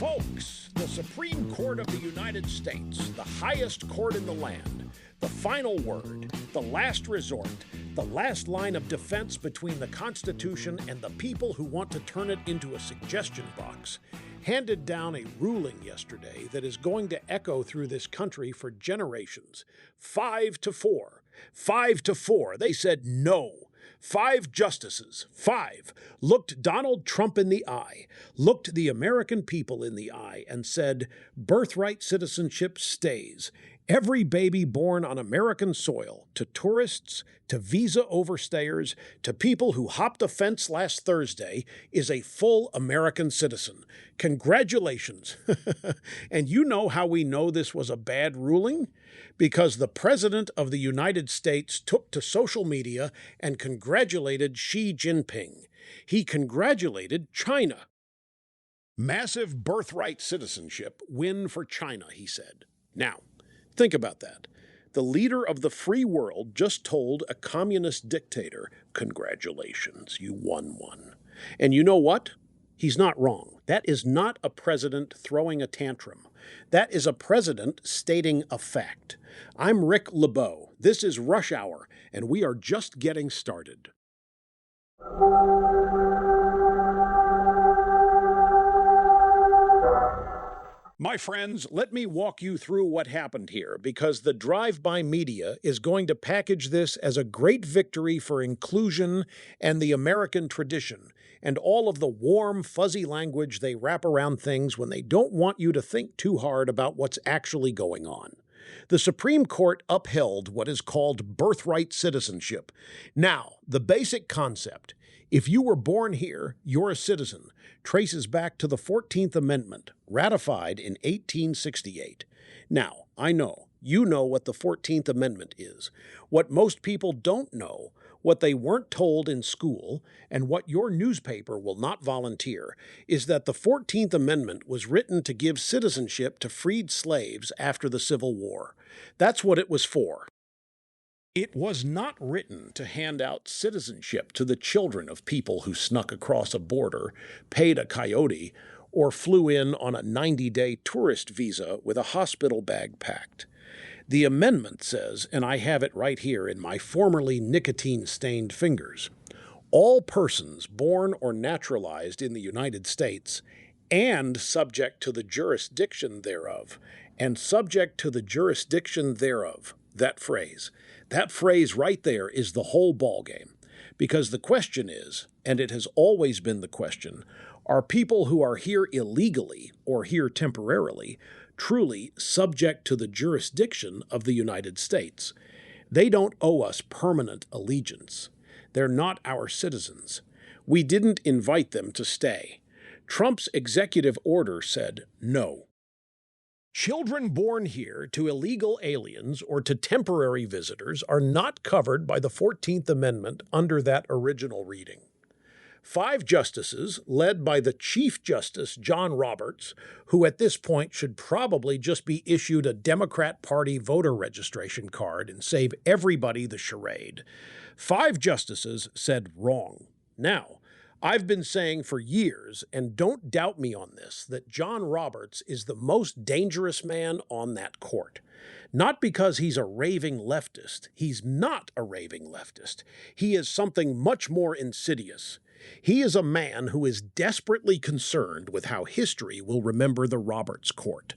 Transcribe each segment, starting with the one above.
Folks, the Supreme Court of the United States, the highest court in the land, the final word, the last resort, the last line of defense between the Constitution and the people who want to turn it into a suggestion box, handed down a ruling yesterday that is going to echo through this country for generations. 5-4. 5-4. They said no. 5 justices, 5, looked Donald Trump in the eye, looked the American people in the eye, and said, birthright citizenship stays. Every baby born on American soil, to tourists, to visa overstayers, to people who hopped a fence last Thursday, is a full American citizen. Congratulations. And you know how we know this was a bad ruling? Because the President of the United States took to social media and congratulated Xi Jinping. He congratulated China. Massive birthright citizenship win for China, he said. Now, think about that. The leader of the free world just told a communist dictator, congratulations, you won one. And you know what? He's not wrong. That is not a president throwing a tantrum. That is a president stating a fact. I'm Rick LeBeau. This is Rush Hour, and we are just getting started. My friends, let me walk you through what happened here, because the drive-by media is going to package this as a great victory for inclusion and the American tradition, and all of the warm, fuzzy language they wrap around things when they don't want you to think too hard about what's actually going on. The Supreme Court upheld what is called birthright citizenship. Now, the basic concept, if you were born here, you're a citizen, traces back to the 14th Amendment, ratified in 1868. Now, I know, you know what the 14th Amendment is. What most people don't know, what they weren't told in school, and what your newspaper will not volunteer, is that the 14th Amendment was written to give citizenship to freed slaves after the Civil War. That's what it was for. It was not written to hand out citizenship to the children of people who snuck across a border, paid a coyote, or flew in on a 90-day tourist visa with a hospital bag packed. The amendment says, and I have it right here in my formerly nicotine-stained fingers, all persons born or naturalized in the United States and subject to the jurisdiction thereof, and subject to the jurisdiction thereof, that phrase right there is the whole ballgame. Because the question is, and it has always been the question, are people who are here illegally or here temporarily truly subject to the jurisdiction of the United States? They don't owe us permanent allegiance. They're not our citizens. We didn't invite them to stay. Trump's executive order said no. Children born here to illegal aliens or to temporary visitors are not covered by the 14th Amendment under that original reading. 5 justices, led by the Chief Justice John Roberts, who at this point should probably just be issued a Democrat Party voter registration card and save everybody the charade, 5 justices said wrong. Now, I've been saying for years, and don't doubt me on this, that John Roberts is the most dangerous man on that court. Not because he's a raving leftist. He's not a raving leftist. He is something much more insidious. He is a man who is desperately concerned with how history will remember the Roberts Court.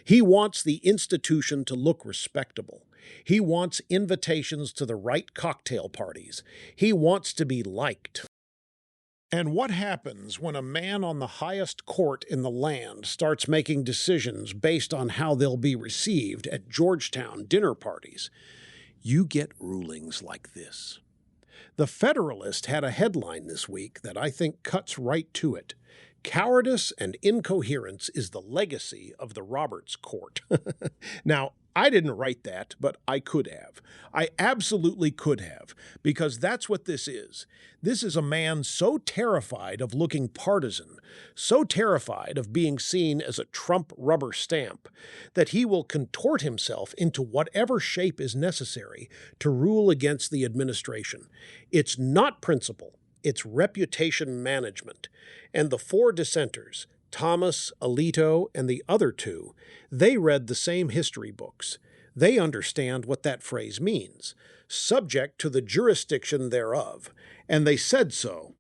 He wants the institution to look respectable. He wants invitations to the right cocktail parties. He wants to be liked. And what happens when a man on the highest court in the land starts making decisions based on how they'll be received at Georgetown dinner parties? You get rulings like this. The Federalist had a headline this week that I think cuts right to it. Cowardice and incoherence is the legacy of the Roberts Court. Now, I didn't write that, but I could have. I absolutely could have, because that's what this is. This is a man so terrified of looking partisan, so terrified of being seen as a Trump rubber stamp, that he will contort himself into whatever shape is necessary to rule against the administration. It's not principle. It's reputation management. And the 4 dissenters, Thomas, Alito, and the other two, they read the same history books. They understand what that phrase means, subject to the jurisdiction thereof, and they said so.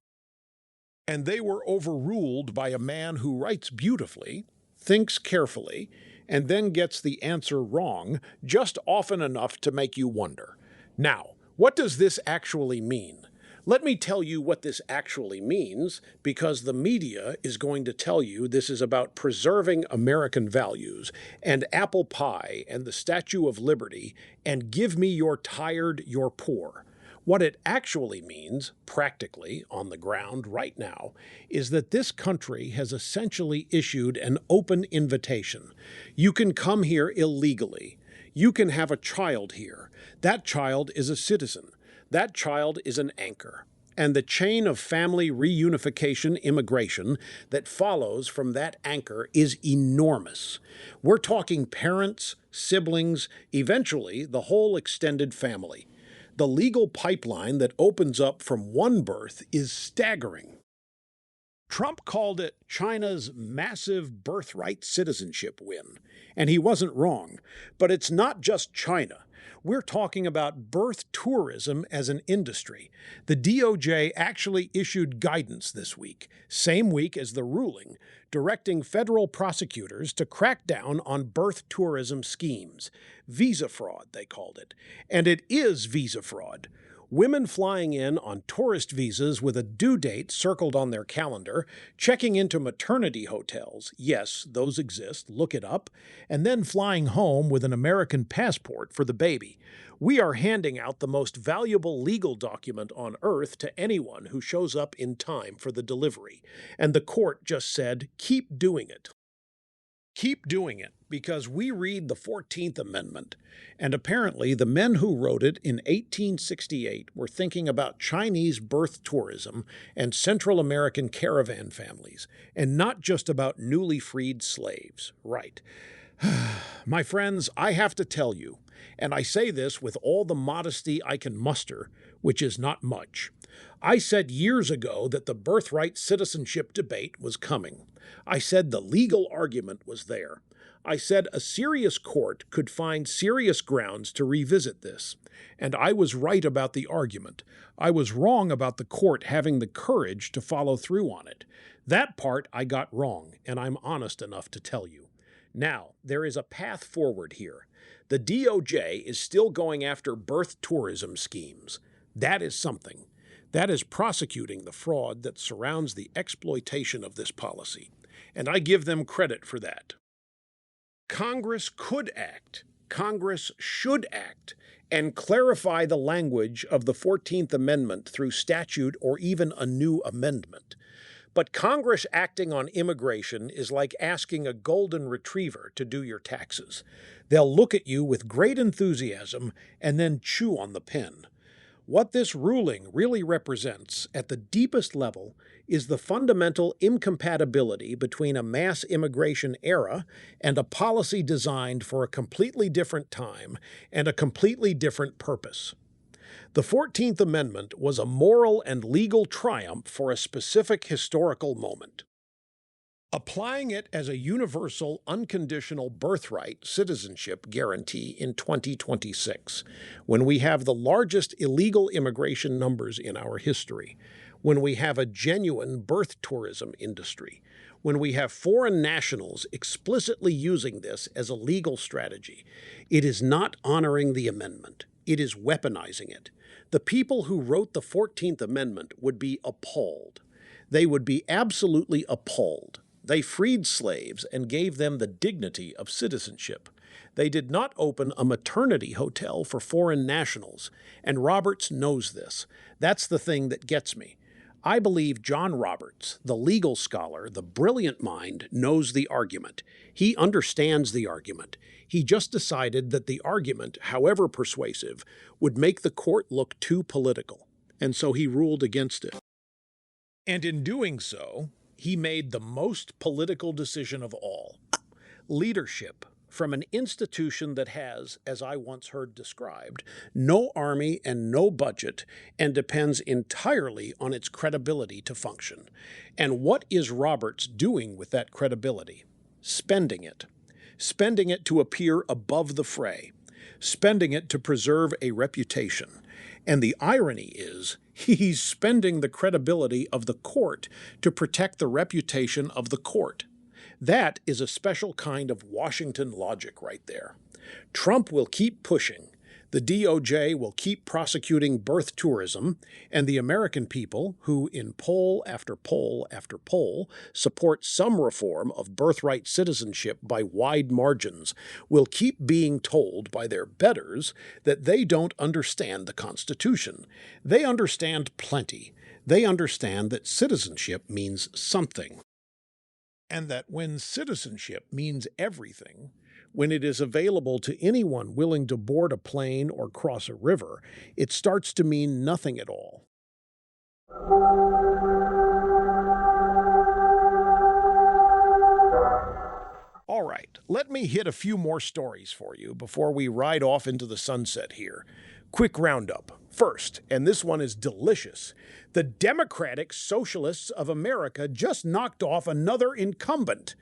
And they were overruled by a man who writes beautifully, thinks carefully, and then gets the answer wrong just often enough to make you wonder. Now, what does this actually mean? Let me tell you what this actually means, because the media is going to tell you this is about preserving American values and apple pie and the Statue of Liberty and give me your tired, your poor. What it actually means, practically, on the ground right now, is that this country has essentially issued an open invitation. You can come here illegally. You can have a child here. That child is a citizen. That child is an anchor. And the chain of family reunification immigration that follows from that anchor is enormous. We're talking parents, siblings, eventually the whole extended family. The legal pipeline that opens up from one birth is staggering. Trump called it China's massive birthright citizenship win, and he wasn't wrong. But it's not just China. We're talking about birth tourism as an industry. The DOJ actually issued guidance this week, same week as the ruling, directing federal prosecutors to crack down on birth tourism schemes. Visa fraud, they called it. And it is visa fraud. Women flying in on tourist visas with a due date circled on their calendar, checking into maternity hotels, yes, those exist, look it up, and then flying home with an American passport for the baby. We are handing out the most valuable legal document on earth to anyone who shows up in time for the delivery. And the court just said, keep doing it. Keep doing it, because we read the 14th Amendment, and apparently the men who wrote it in 1868 were thinking about Chinese birth tourism and Central American caravan families, and not just about newly freed slaves. Right. My friends, I have to tell you, and I say this with all the modesty I can muster, which is not much. I said years ago that the birthright citizenship debate was coming. I said the legal argument was there. I said a serious court could find serious grounds to revisit this. And I was right about the argument. I was wrong about the court having the courage to follow through on it. That part I got wrong, and I'm honest enough to tell you. Now, there is a path forward here. The DOJ is still going after birth tourism schemes. That is something. That is prosecuting the fraud that surrounds the exploitation of this policy. And I give them credit for that. Congress could act, Congress should act, and clarify the language of the 14th Amendment through statute or even a new amendment. But Congress acting on immigration is like asking a golden retriever to do your taxes. They'll look at you with great enthusiasm and then chew on the pen. What this ruling really represents, at the deepest level, is the fundamental incompatibility between a mass immigration era and a policy designed for a completely different time and a completely different purpose. The 14th Amendment was a moral and legal triumph for a specific historical moment. Applying it as a universal, unconditional birthright citizenship guarantee in 2026, when we have the largest illegal immigration numbers in our history, when we have a genuine birth tourism industry, when we have foreign nationals explicitly using this as a legal strategy, it is not honoring the amendment. It is weaponizing it. The people who wrote the 14th Amendment would be appalled. They would be absolutely appalled. They freed slaves and gave them the dignity of citizenship. They did not open a maternity hotel for foreign nationals, and Roberts knows this. That's the thing that gets me. I believe John Roberts, the legal scholar, the brilliant mind, knows the argument. He understands the argument. He just decided that the argument, however persuasive, would make the court look too political, and so he ruled against it. And in doing so, he made the most political decision of all. Leadership, from an institution that has, as I once heard described, no army and no budget and depends entirely on its credibility to function. And what is Roberts doing with that credibility? Spending it. Spending it to appear above the fray. Spending it to preserve a reputation. And the irony is, he's spending the credibility of the court to protect the reputation of the court. That is a special kind of Washington logic right there. Trump will keep pushing. The DOJ will keep prosecuting birth tourism, and the American people, who in poll after poll after poll support some reform of birthright citizenship by wide margins, will keep being told by their betters that they don't understand the Constitution. They understand plenty. They understand that citizenship means something. And that when citizenship means everything, when it is available to anyone willing to board a plane or cross a river, it starts to mean nothing at all. All right, let me hit a few more stories for you before we ride off into the sunset here. Quick roundup. First, and this one is delicious, the Democratic Socialists of America just knocked off another incumbent,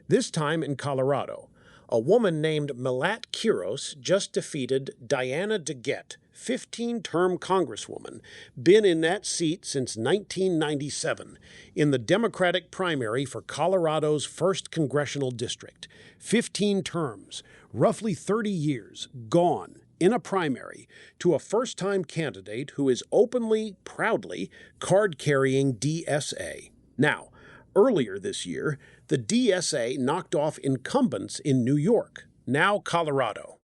this time in Colorado. A woman named Milat Quiros just defeated Diana DeGette, 15-term congresswoman, been in that seat since 1997, in the Democratic primary for Colorado's 1st Congressional District. 15 terms, roughly 30 years, gone in a primary to a first-time candidate who is openly, proudly, card-carrying DSA. Now, earlier this year, the DSA knocked off incumbents in New York, now Colorado.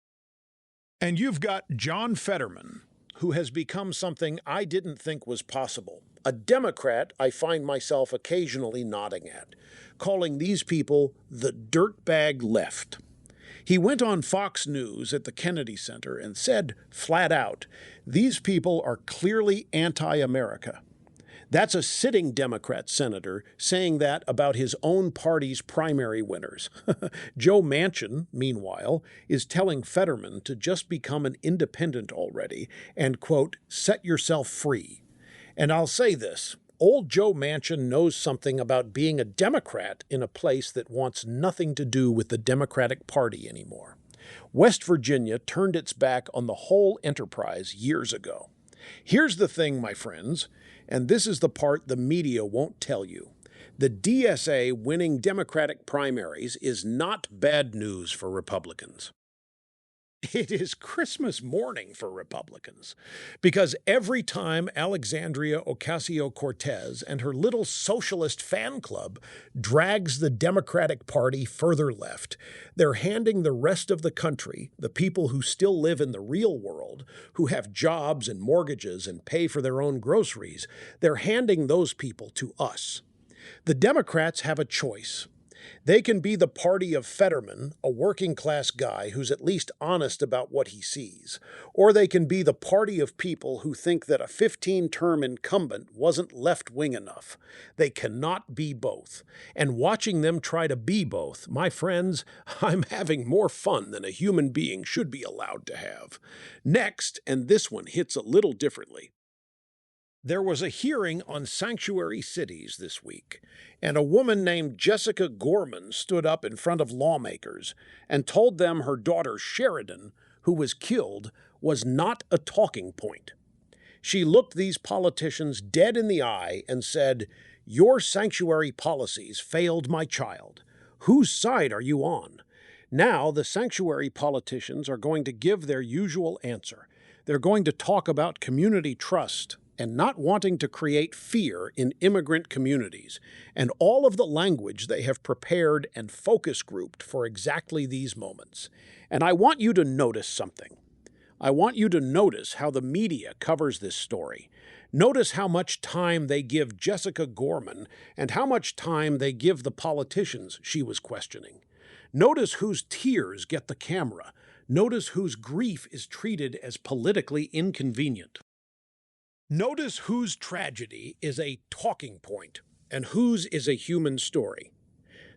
And you've got John Fetterman, who has become something I didn't think was possible. A Democrat I find myself occasionally nodding at, calling these people the dirtbag left. He went on Fox News at the Kennedy Center and said, flat out, these people are clearly anti-America. That's a sitting Democrat senator saying that about his own party's primary winners. Joe Manchin, meanwhile, is telling Fetterman to just become an independent already and, quote, set yourself free. And I'll say this, old Joe Manchin knows something about being a Democrat in a place that wants nothing to do with the Democratic Party anymore. West Virginia turned its back on the whole enterprise years ago. Here's the thing, my friends, and this is the part the media won't tell you. The DSA winning Democratic primaries is not bad news for Republicans. It is Christmas morning for Republicans, because every time Alexandria Ocasio-Cortez and her little socialist fan club drags the Democratic Party further left, they're handing the rest of the country, the people who still live in the real world, who have jobs and mortgages and pay for their own groceries, they're handing those people to us. The Democrats have a choice. They can be the party of Fetterman, a working-class guy who's at least honest about what he sees, or they can be the party of people who think that a 15-term incumbent wasn't left-wing enough. They cannot be both. And watching them try to be both, my friends, I'm having more fun than a human being should be allowed to have. Next, and this one hits a little differently, there was a hearing on sanctuary cities this week, and a woman named Jessica Gorman stood up in front of lawmakers and told them her daughter Sheridan, who was killed, was not a talking point. She looked these politicians dead in the eye and said, "Your sanctuary policies failed my child. Whose side are you on?" Now the sanctuary politicians are going to give their usual answer. They're going to talk about community trust and not wanting to create fear in immigrant communities, and all of the language they have prepared and focus grouped for exactly these moments. And I want you to notice something. I want you to notice how the media covers this story. Notice how much time they give Jessica Gorman and how much time they give the politicians she was questioning. Notice whose tears get the camera. Notice whose grief is treated as politically inconvenient. Notice whose tragedy is a talking point and whose is a human story.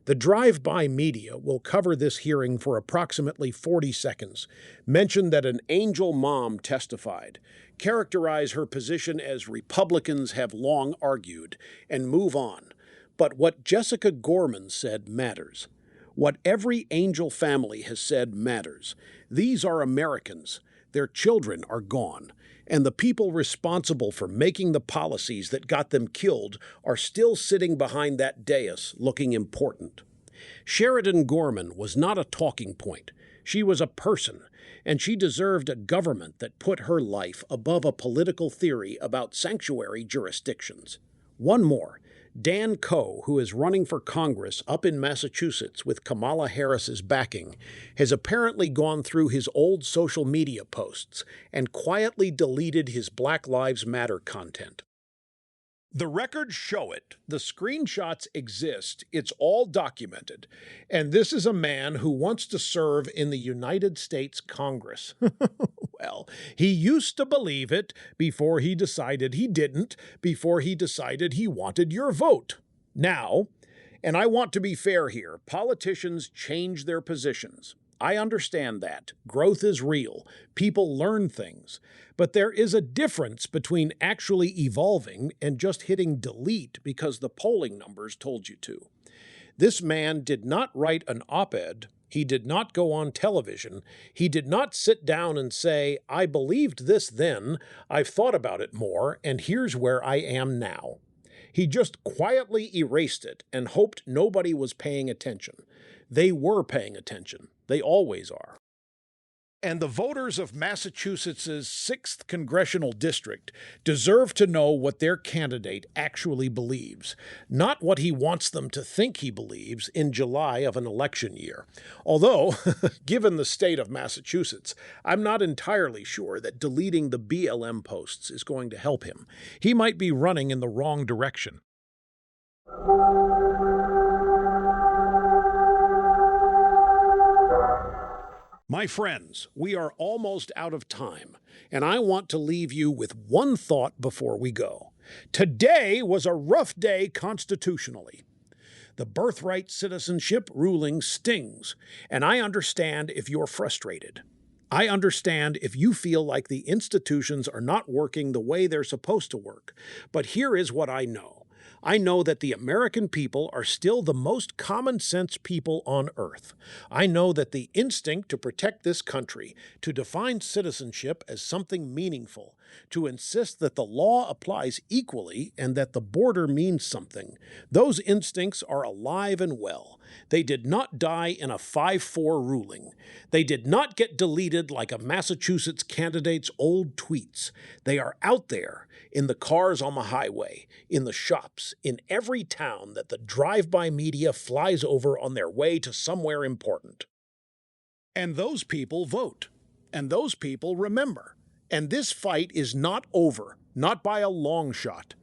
The drive-by media will cover this hearing for approximately 40 seconds, mention that an angel mom testified, characterize her position as Republicans have long argued, and move on. But what Jessica Gorman said matters. What every angel family has said matters. These are Americans. Their children are gone. And the people responsible for making the policies that got them killed are still sitting behind that dais looking important. Sheridan Gorman was not a talking point. She was a person, and she deserved a government that put her life above a political theory about sanctuary jurisdictions. One more. Dan Coe, who is running for Congress up in Massachusetts with Kamala Harris's backing, has apparently gone through his old social media posts and quietly deleted his Black Lives Matter content. The records show it. The screenshots exist. It's all documented. And this is a man who wants to serve in the United States Congress. Well, he used to believe it before he decided he didn't, before he decided he wanted your vote. Now, and I want to be fair here, politicians change their positions. I understand that. Growth is real. People learn things. But there is a difference between actually evolving and just hitting delete because the polling numbers told you to. This man did not write an op-ed. He did not go on television. He did not sit down and say, I believed this then, I've thought about it more, and here's where I am now. He just quietly erased it and hoped nobody was paying attention. They were paying attention. They always are. And the voters of Massachusetts' 6th Congressional District deserve to know what their candidate actually believes, not what he wants them to think he believes in July of an election year. Although, given the state of Massachusetts, I'm not entirely sure that deleting the BLM posts is going to help him. He might be running in the wrong direction. My friends, we are almost out of time, and I want to leave you with one thought before we go. Today was a rough day constitutionally. The birthright citizenship ruling stings, and I understand if you're frustrated. I understand if you feel like the institutions are not working the way they're supposed to work. But here is what I know. I know that the American people are still the most common-sense people on earth. I know that the instinct to protect this country, to define citizenship as something meaningful, to insist that the law applies equally and that the border means something, those instincts are alive and well. They did not die in a 5-4 ruling. They did not get deleted like a Massachusetts candidate's old tweets. They are out there, in the cars on the highway, in the shops, in every town that the drive-by media flies over on their way to somewhere important. And those people vote. And those people remember. And this fight is not over, not by a long shot.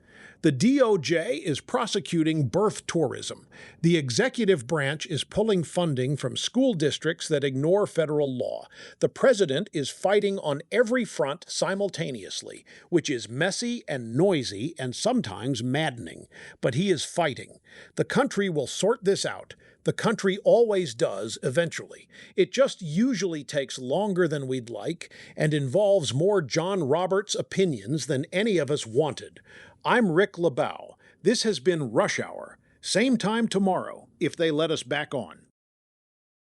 The DOJ is prosecuting birth tourism. The executive branch is pulling funding from school districts that ignore federal law. The president is fighting on every front simultaneously, which is messy and noisy and sometimes maddening. But he is fighting. The country will sort this out. The country always does eventually. It just usually takes longer than we'd like and involves more John Roberts opinions than any of us wanted. I'm Rick LeBow. This has been Rush Hour. Same time tomorrow, if they let us back on.